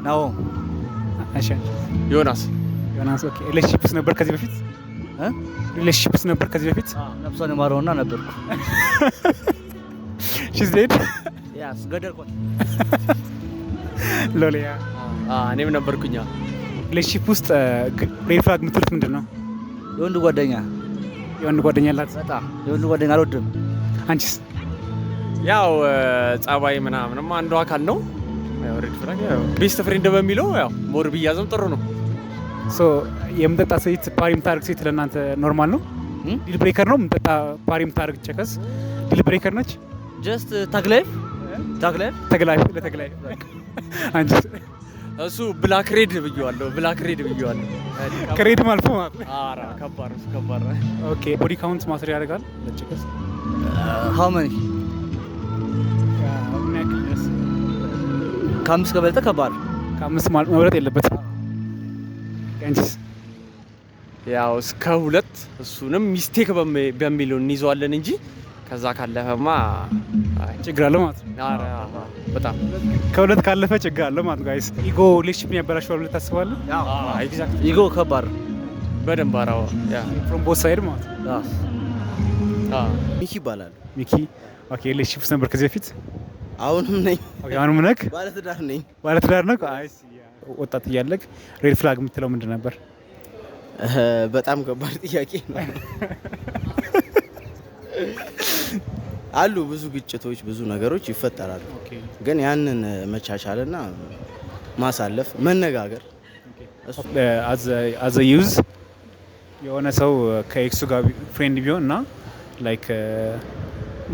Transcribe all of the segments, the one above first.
ነው እሺ ዮናስ ኦኬ ሪሌሽንሺፕስ ነበር ከዚህ በፊት ሪሌሽንሺፕስ ነበር ከዚህ በፊት ነፍሷን የማረውና ነበርኩ she's dead ያስ ገደልኳት ሎሊያ እኔም ነበርኩኛ ሪሌሽንሺፕ ውስጥ ሬድ ፍላግ የምትሉት ምንድን ነው? የወንድ ጓደኛ አላት። በጣም የወንድ ጓደኛ አልወድም። አንቺስ? ያው ጸባይ ምናምንም አንዱ አካል ነው። ያው ሬድ ፍላግ ያው ቤስት ፍሬንድ በሚለው ያው ሞር ቢያዝም ጥሩ ነው። ሶ የምጠጣ ሴት ፓሪ የምታደርግ ሴት ለእናንተ ኖርማል ነው? ዲል ብሬከር ነው? የምጠጣ ፓሪ የምታደርግ ጨከስ ዲል ብሬከር ነች? ጀስት ተግላይ አንቺስ? እሱ ብላክ ሬድ ብየዋለሁ። ከሬድ ማልፎ ማለት ነው። አራ ከባድ ነው። ኦኬ ቦዲ ካውንት ማስር ያደርጋል ለጨከስ ሃው ማኒ ከአምስት ከበለጠ ከባድ ከአምስት መብለጥ የለበትም። አንቺስ? ያው እስከ 2 እሱንም ሚስቴክ በሚለው እንይዘዋለን እንጂ ከዛ ካለፈማ ችግር አለ ማለት ነው። አረ በጣም ከ2 ካለፈ ችግር አለ ማለት ነው። ጋይስ ኢጎ ሪሌሽንሺፕ ያበላሽዋል ብለህ ታስባለህ? ኤግዛክት ኢጎ ከባድ በደንብ አራው ያ ፍሮም ቦዝ ሳይድ ማለት ነው። ሚኪ ይባላል። ሚኪ ኦኬ ሪሌሽንሺፕስ ነበር ከዚህ በፊት? አሁንም ነኝ። ኦኬ አሁንም ነህ? ባለትዳር ነኝ። አይ ወጣት እያለህ ሬድ ፍላግ የምትለው ምንድን ነበር? በጣም ከባድ ጥያቄ ነው። አሉ ብዙ ግጭቶች፣ ብዙ ነገሮች ይፈጠራሉ። ግን ያንን መቻቻልና ማሳለፍ፣ መነጋገር አዘ ዩዝ የሆነ ሰው ከኤክሱ ጋር ፍሬንድ ቢሆን እና ላይክ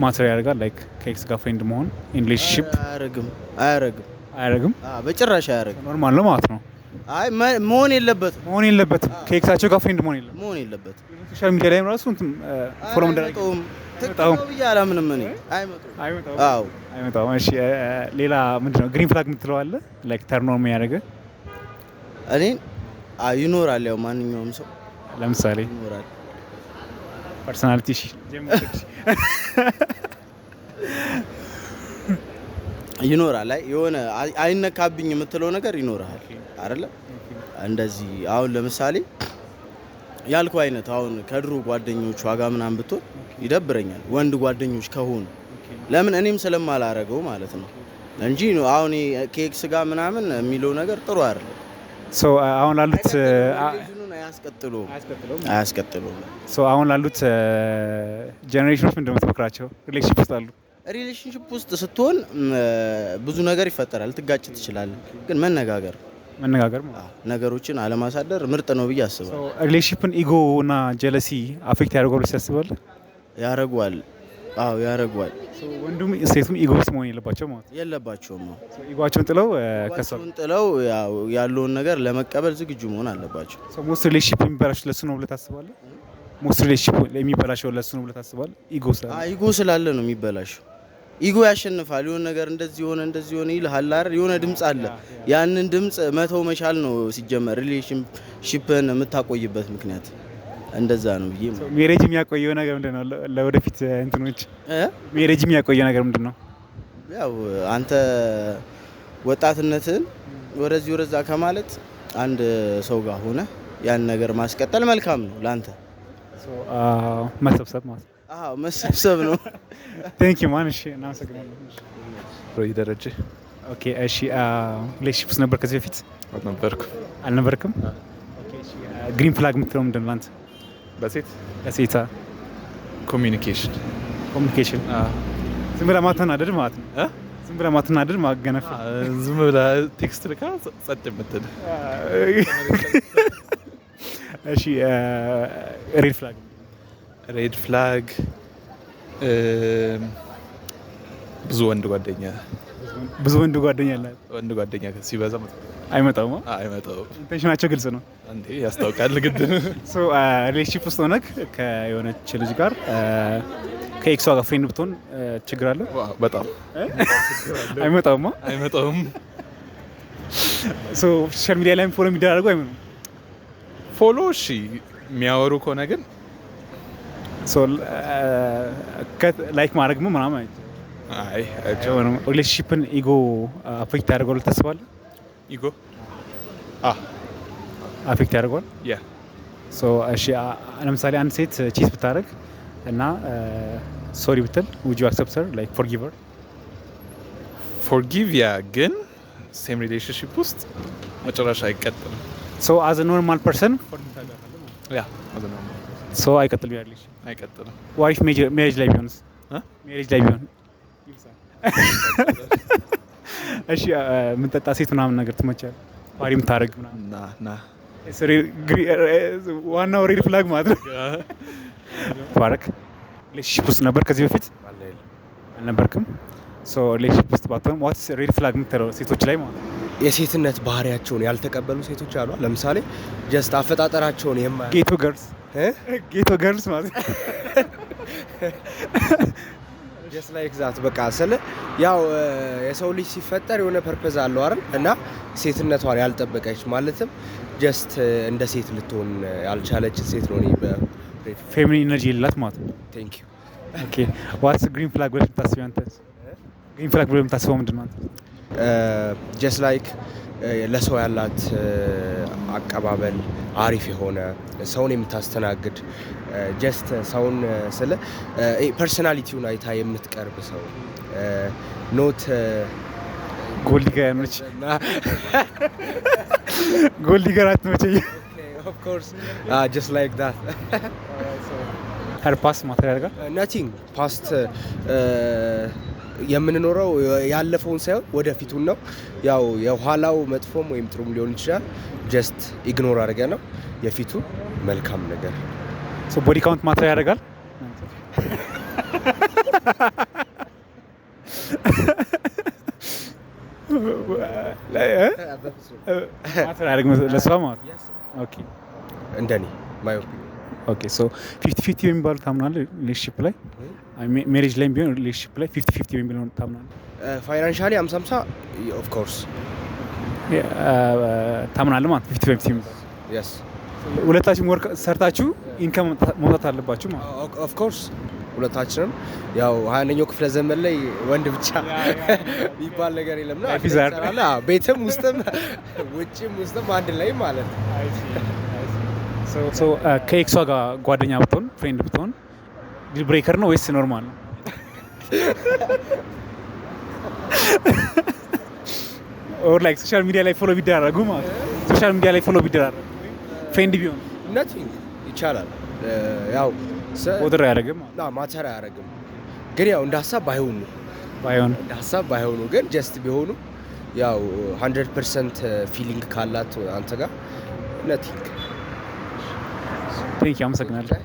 ማተር ያደርጋል። ላይክ ከኤክስ ጋር ፍሬንድ መሆን ኢን ሪሌሽንሺፕ አያረግም። በጭራሽ አያረግም። ኖርማል ነው ማለት ነው። አይ መሆን የለበትም። ከኤክሳቸው ጋር ፍሬንድ መሆን የለበትም። ሶሻል ሚዲያ ላይ ራሱ እንትን ፎሎ እንደረጋግጠው ምንም እኔ አይመጣም። እሺ ሌላ ምንድነው ግሪን ፍላግ የምትለው አለ? ላይክ ተርን ኦን የሚያደርግ እኔ ይኖራል። ያው ማንኛውም ሰው ለምሳሌ ይኖራል። ፐርሰናሊቲ ይኖራል። ላይ የሆነ አይነካብኝ የምትለው ነገር ይኖራል አይደለ? እንደዚህ አሁን ለምሳሌ ያልኩ አይነት አሁን ከድሮ ጓደኞች ዋጋ ምናምን ብትሆን ይደብረኛል። ወንድ ጓደኞች ከሆኑ ለምን እኔም ስለማላረገው ማለት ነው እንጂ አሁን ኬክስ ጋር ምናምን የሚለው ነገር ጥሩ አይደለም። ሶ አሁን ላሉት አያስቀጥሉም። ሶ አሁን ላሉት ጄኔሬሽኖች ምንድን ነው የምትመክራቸው? ሪሌሽንሺፕ ውስጥ አሉ። ሪሌሽንሺፕ ውስጥ ስትሆን ብዙ ነገር ይፈጠራል። ልትጋጭ ትችላለህ። ግን መነጋገር ነገሮችን አለማሳደር ምርጥ ነው ብዬ አስባለሁ። ሪሌሽንሺፕን ኢጎ እና ጀለሲ አፌክት ያደርጋሉ ብለህ ታስባለህ? ያደርጋል። አዎ ያደርጋል። ወንዱም ሴቱም ኢጎይስት መሆን የለባቸውም። ኢጎአቸውን ጥለው ያለውን ነገር ለመቀበል ዝግጁ መሆን አለባቸው። ሞስት ሪሌሽንሺፕ የሚበላሸው ለሱ ነው ብለህ ታስባለህ? ሞስት ሪሌሽንሺፕ የሚበላሸው ለሱ ነው ብለህ ታስባለህ? ኢጎ ስላለ ነው የሚበላሸው። ኢጎ ያሸንፋል። የሆነ ነገር እንደዚህ ሆነ ይልሃል አይደል? የሆነ ድምጽ አለ። ያንን ድምጽ መተው መቻል ነው ሲጀመር ሪሌሽንሺፕን የምታቆይበት ምክንያት እንደዛ ነው ብዬ ነው። ሜሬጅ የሚያቆየው ነገር ምንድነው? ለወደፊት እንትኖች ሜሬጅ የሚያቆየው ነገር ምንድነው? ያው አንተ ወጣትነትን ወደዛ ከማለት አንድ ሰው ጋር ሆነ ያን ነገር ማስቀጠል መልካም ነው ላንተ። መሰብሰብ ማለት መሰብሰብ ነው። ቴንክ ዩ ማን። እሺ እናመሰግናለን። ሮይ ደረጀ። ኦኬ እሺ ሪሌሽንሺፕስ ነበር ከዚህ በፊት? አልነበርክም? ኦኬ እሺ ግሪን ፍላግ የምትለው ምንድን ነው አንተ? ለሴት ኮሚኒኬሽን ዝም ብለህ ማትናደድ ማለት ነው። ዝም ብለህ ማትናደድ ማገነፍ ዝም ብለህ ቴክስት ልካ ጸጥ የምትል። እሺ ሬድ ፍላግ ብዙ ወንድ ጓደኛ አለ። ወንድ ጓደኛ ሲበዛ አይመጣውም። ኢንቴንሽናቸው ግልጽ ነው እንዴ? ያስታውቃል። ግድ ሶ ሪሌሽንሺፕ ውስጥ ሆነህ ከየሆነች ልጅ ጋር ከኤክሷ ጋር ፍሬንድ ብትሆን ችግር አለ? በጣም አይመጣውም። ሶ ሶሻል ሚዲያ ላይ ፎሎ የሚደራረጉ አይመጣም። ፎሎ እሺ የሚያወሩ ከሆነ ግን ላይክ ማድረግ ምናምን አይ ሪሌሽንሺፕን ኢጎ አፌክት ያደርገዋል ታስባለህ? ኢጎ አፌክት ያደርገዋል። ያ ሶ እሺ ለምሳሌ አንድ ሴት ቺስ ብታደርግ እና ሶሪ ብትል would you accept her like forgive her? ፎርጊቭ ያ ግን ሴም ሪሌሽንሺፕ ውስጥ መጨረሻ አይቀጥልም። ሶ as a normal person ያ አዘነው ሶ አይቀጥልም ያ ሪሌሽን አይቀጥልም። ዋሪፍ ሜሬጅ ላይ ቢሆንስ? ሜሬጅ ላይ ቢሆን እሺ ምን ጠጣ ሴት ምናምን ነገር ትመቻለህ? ፓሪ የምታደርግ ምናምን ና ዋናው ሬድ ፍላግ ማለት ነው። ፓርክ ሪሌሽንሺፕ ውስጥ ነበር ከዚህ በፊት አልነበርክም? ሶ ሪሌሽንሺፕ ውስጥ ባትሆን ዋትስ ሬድ ፍላግ የምትለው ሴቶች ላይ ማለት ነው? የሴትነት ባህሪያቸውን ያልተቀበሉ ሴቶች አሉ። ለምሳሌ ጀስት አፈጣጠራቸውን ጌቶ ገርልስ ማለት ነው። ጀስት ላይክ ዛት በቃ ስለ ያው የሰው ልጅ ሲፈጠር የሆነ ፐርፐዝ አለው አይደል? እና ሴትነቷን ያልጠበቀች ማለትም ጀስት እንደ ሴት ልትሆን ያልቻለች ሴት ነው። ፌሚኒን ኢነርጂ የሌላት ማለት ነው። ቴንክ ዩ ኦኬ ዋትስ ግሪን ፍላግ ብለህ የምታስበው አንተ? ግሪን ፍላግ ብለህ የምታስበው ምንድን ነው አንተ? ጀስት ላይክ ለሰው ያላት አቀባበል አሪፍ የሆነ ሰውን የምታስተናግድ ጀስት ሰውን ስለ ፐርሶናሊቲውን አይታ የምትቀርብ ሰው ኖት ጎልዲገር ነች። ጎልዲገር አትመቸኝ። ኦፍ ኮርስ ጀስት ላይክ ዳት ሄር ፓስ ማተር ያደርጋል። ናቲንግ ፓስት የምንኖረው ያለፈውን ሳይሆን ወደፊቱን ነው። ያው የኋላው መጥፎም ወይም ጥሩም ሊሆን ይችላል። ጀስት ኢግኖር አድርገ ነው የፊቱ መልካም ነገር። ሶ ቦዲ ካውንት ማተር ያደርጋል። ማተር ያደርግ ለሷ ማለት ኦኬ እንደኔ ማይ ኦፒኒየን ኦኬ ሶ 50-50 የሚባሉ ታምናለህ? ሪሌሽንሺፕ ላይ ሜሬጅ ላይ ቢሆን ሪሌሽንሺፕ ላይ 50-50 የሚባሉ ታምናለህ? ፋይናንሻሊ 50-50 ኦፍ ኮርስ ታምናለህ ማለት 50-50 የሚባሉ የስ ሁለታችሁም ወርክ ሰርታችሁ ኢንካም መውጣት አለባችሁ ማለት ኦፍ ኮርስ ሁለታችንም ያው 21ኛው ክፍለ ዘመን ላይ ወንድ ብቻ የሚባል ነገር የለም ነው። ቤትም ውስጥም ውጭም ውስጥም አንድ ላይ ማለት ነው። ሶ ከኤክሷ ጋር ጓደኛ ብትሆን ፍሬንድ ብትሆን ዲል ብሬከር ነው ወይስ ኖርማል ነው? ኦር ላይክ ሶሻል ሚዲያ ላይ ፎሎ ቢደራረጉ ማለት ሶሻል ሚዲያ ላይ ፎሎ ቢደራረጉ ፍሬንድ ቢሆን ነቲንግ ይቻላል። ያው ኦርደር አያደርግም ና ማተር አያደርግም። ግን ያው እንደ ሀሳብ ባይሆኑ እንደ ሀሳብ ባይሆኑ ግን ጀስት ቢሆኑ ያው 100% ፊሊንግ ካላት አንተ ጋር ነቲንግ ቴንክ ዩ አመሰግናለሁ።